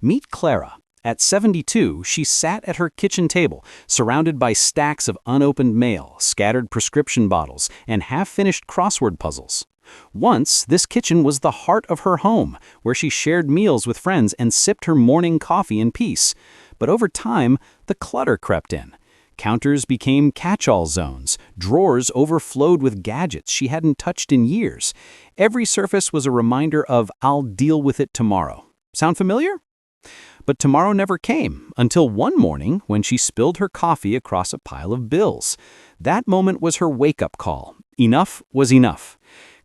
Meet Clara. At 72, she sat at her kitchen table, surrounded by stacks of unopened mail, scattered prescription bottles, and half-finished crossword puzzles. Once, this kitchen was the heart of her home, where she shared meals with friends and sipped her morning coffee in peace. But over time, the clutter crept in. Counters became catch-all zones. Drawers overflowed with gadgets she hadn't touched in years. Every surface was a reminder of, "I'll deal with it tomorrow." Sound familiar? But tomorrow never came, until one morning when she spilled her coffee across a pile of bills. That moment was her wake-up call. Enough was enough.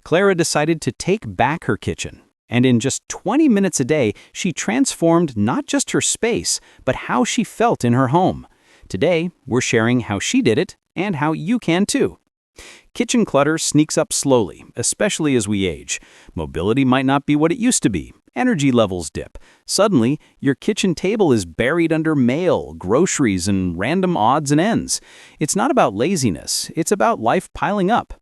Clara decided to take back her kitchen. And in just 20 minutes a day, she transformed not just her space, but how she felt in her home. Today, we're sharing how she did it and how you can too. Kitchen clutter sneaks up slowly, especially as we age. Mobility might not be what it used to be. Energy levels dip. Suddenly, your kitchen table is buried under mail, groceries, and random odds and ends. It's not about laziness, it's about life piling up.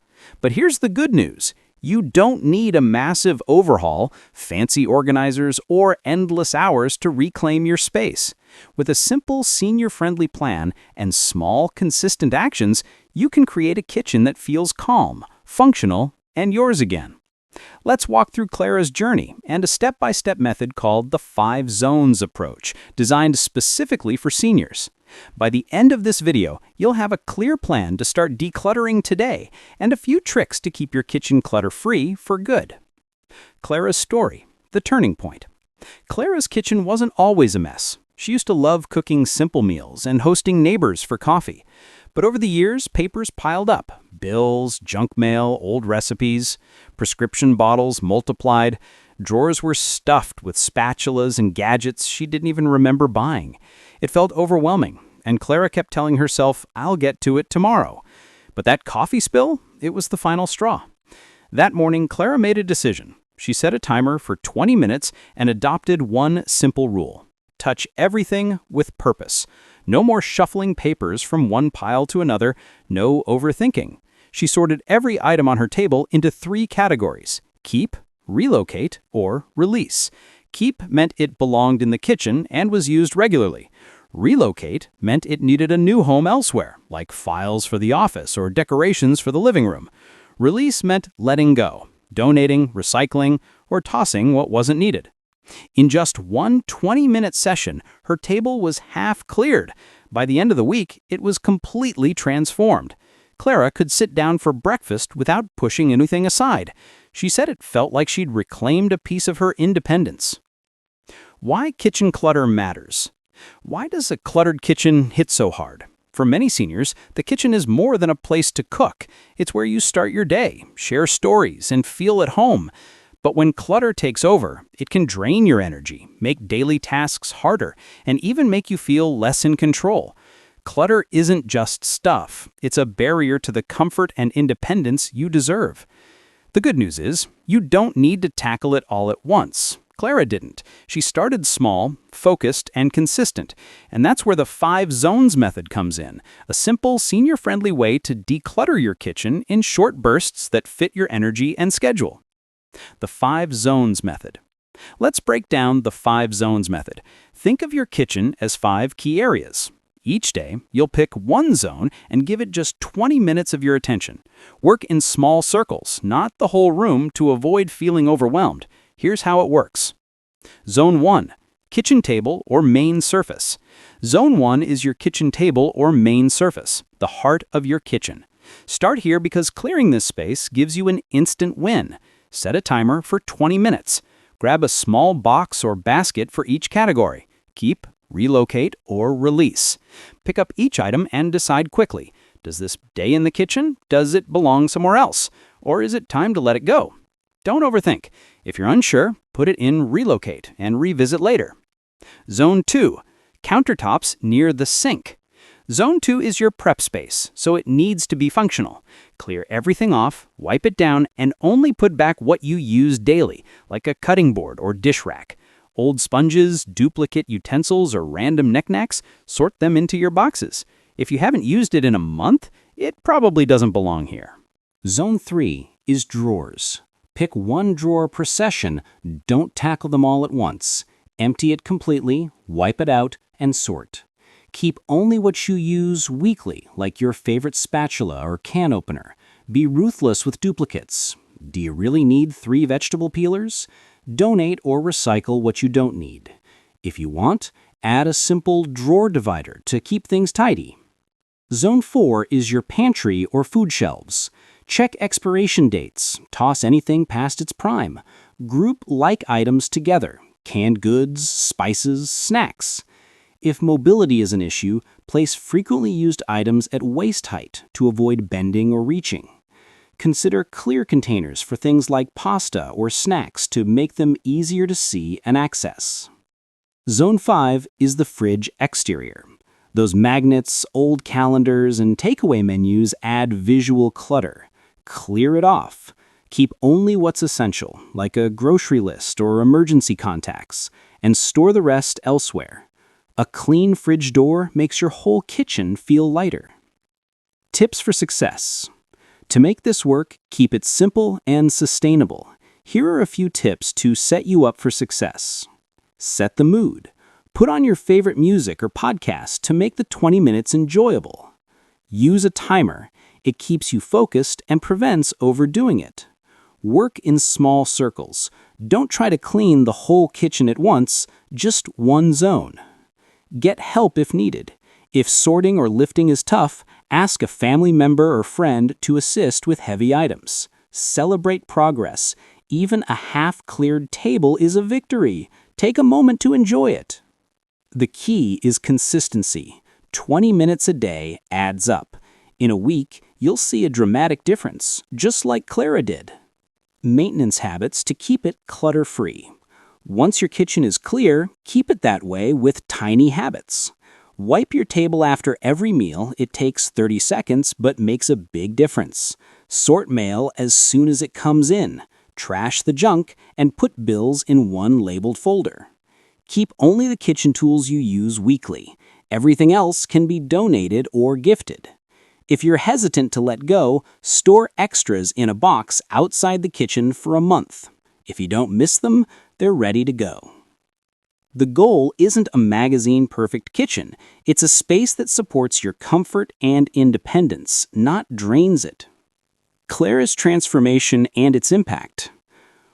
But here's the good news. You don't need a massive overhaul, fancy organizers, or endless hours to reclaim your space. With a simple, senior-friendly plan and small, consistent actions, you can create a kitchen that feels calm, functional, and yours again. Let's walk through Clara's journey and a step-by-step method called the 5 zones approach, designed specifically for seniors. By the end of this video, you'll have a clear plan to start decluttering today and a few tricks to keep your kitchen clutter-free for good. Clara's story, the turning point. Clara's kitchen wasn't always a mess. She used to love cooking simple meals and hosting neighbors for coffee. But over the years, papers piled up. Bills, junk mail, old recipes, prescription bottles multiplied. Drawers were stuffed with spatulas and gadgets she didn't even remember buying. It felt overwhelming, and Clara kept telling herself, "I'll get to it tomorrow." But that coffee spill, it was the final straw. That morning, Clara made a decision. She set a timer for 20 minutes and adopted one simple rule. Touch everything with purpose. No more shuffling papers from one pile to another, no overthinking. She sorted every item on her table into 3 categories: keep, relocate, or release. Keep meant it belonged in the kitchen and was used regularly. Relocate meant it needed a new home elsewhere, like files for the office or decorations for the living room. Release meant letting go, donating, recycling, or tossing what wasn't needed. In just one 20-minute session, her table was half cleared. By the end of the week, it was completely transformed. Clara could sit down for breakfast without pushing anything aside. She said it felt like she'd reclaimed a piece of her independence. Why kitchen clutter matters. Why does a cluttered kitchen hit so hard? For many seniors, the kitchen is more than a place to cook. It's where you start your day, share stories, and feel at home. But when clutter takes over, it can drain your energy, make daily tasks harder, and even make you feel less in control. Clutter isn't just stuff. It's a barrier to the comfort and independence you deserve. The good news is, you don't need to tackle it all at once. Clara didn't. She started small, focused, and consistent. And that's where the 5 zones method comes in, a simple, senior-friendly way to declutter your kitchen in short bursts that fit your energy and schedule. The 5 zones method. Let's break down the 5 zones method. Think of your kitchen as 5 key areas. Each day, you'll pick one zone and give it just 20 minutes of your attention. Work in small circles, not the whole room, to avoid feeling overwhelmed. Here's how it works. Zone 1. Kitchen table or main surface. Zone 1 is your kitchen table or main surface, the heart of your kitchen. Start here because clearing this space gives you an instant win. Set a timer for 20 minutes. Grab a small box or basket for each category. Keep, relocate, or release. Pick up each item and decide quickly. Does this stay in the kitchen? Does it belong somewhere else? Or is it time to let it go? Don't overthink. If you're unsure, put it in relocate and revisit later. Zone 2. Countertops near the sink. Zone 2 is your prep space, so it needs to be functional. Clear everything off, wipe it down, and only put back what you use daily, like a cutting board or dish rack. Old sponges, duplicate utensils, or random knickknacks, sort them into your boxes. If you haven't used it in a month, it probably doesn't belong here. Zone 3 is drawers. Pick one drawer per session. Don't tackle them all at once. Empty it completely, wipe it out, and sort. Keep only what you use weekly, like your favorite spatula or can opener. Be ruthless with duplicates. Do you really need 3 vegetable peelers? Donate or recycle what you don't need. If you want, add a simple drawer divider to keep things tidy. Zone 4 is your pantry or food shelves. Check expiration dates. Toss anything past its prime. Group like items together. Canned goods, spices, snacks. If mobility is an issue, place frequently used items at waist height to avoid bending or reaching. Consider clear containers for things like pasta or snacks to make them easier to see and access. Zone 5 is the fridge exterior. Those magnets, old calendars, and takeaway menus add visual clutter. Clear it off. Keep only what's essential, like a grocery list or emergency contacts, and store the rest elsewhere. A clean fridge door makes your whole kitchen feel lighter. Tips for success. To make this work, keep it simple and sustainable. Here are a few tips to set you up for success. Set the mood. Put on your favorite music or podcast to make the 20 minutes enjoyable. Use a timer. It keeps you focused and prevents overdoing it. Work in small circles. Don't try to clean the whole kitchen at once, just one zone. Get help if needed. If sorting or lifting is tough, ask a family member or friend to assist with heavy items. Celebrate progress. Even a half-cleared table is a victory. Take a moment to enjoy it. The key is consistency. 20 minutes a day adds up. In a week, you'll see a dramatic difference, just like Clara did. Maintenance habits to keep it clutter-free. Once your kitchen is clear, keep it that way with tiny habits. Wipe your table after every meal. It takes 30 seconds but makes a big difference. Sort mail as soon as it comes in. Trash the junk and put bills in one labeled folder. Keep only the kitchen tools you use weekly. Everything else can be donated or gifted. If you're hesitant to let go, store extras in a box outside the kitchen for a month. If you don't miss them, they're ready to go. The goal isn't a magazine-perfect kitchen. It's a space that supports your comfort and independence, not drains it. Clara's transformation and its impact.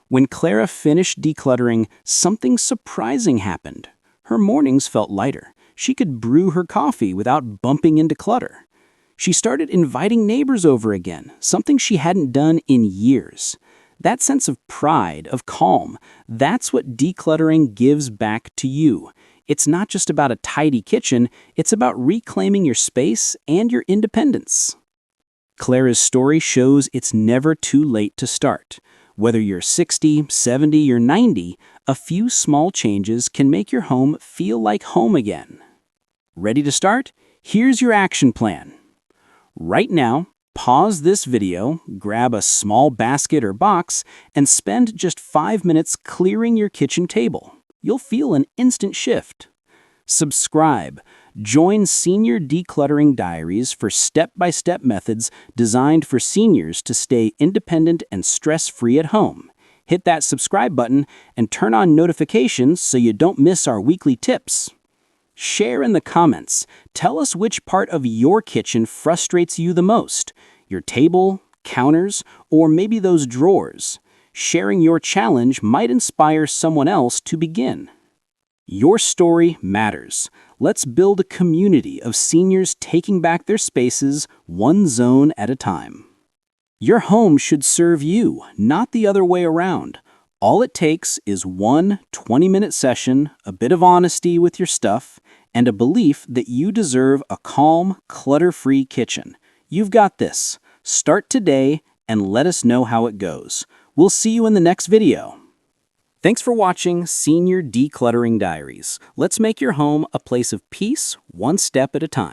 When Clara finished decluttering, something surprising happened. Her mornings felt lighter. She could brew her coffee without bumping into clutter. She started inviting neighbors over again, something she hadn't done in years. That sense of pride, of calm, that's what decluttering gives back to you. It's not just about a tidy kitchen, it's about reclaiming your space and your independence. Clara's story shows it's never too late to start. Whether you're 60, 70, or 90, a few small changes can make your home feel like home again. Ready to start? Here's your action plan. Right now, pause this video, grab a small basket or box, and spend just 5 minutes clearing your kitchen table. You'll feel an instant shift. Subscribe. Join Senior Decluttering Diaries for step-by-step methods designed for seniors to stay independent and stress-free at home. Hit that subscribe button and turn on notifications so you don't miss our weekly tips. Share in the comments. Tell us which part of your kitchen frustrates you the most. Your table, counters, or maybe those drawers. Sharing your challenge might inspire someone else to begin. Your story matters. Let's build a community of seniors taking back their spaces one zone at a time. Your home should serve you, not the other way around. All it takes is one 20-minute session, a bit of honesty with your stuff, and a belief that you deserve a calm, clutter-free kitchen. You've got this. Start today and let us know how it goes. We'll see you in the next video. Thanks for watching Senior Decluttering Diaries. Let's make your home a place of peace, one step at a time.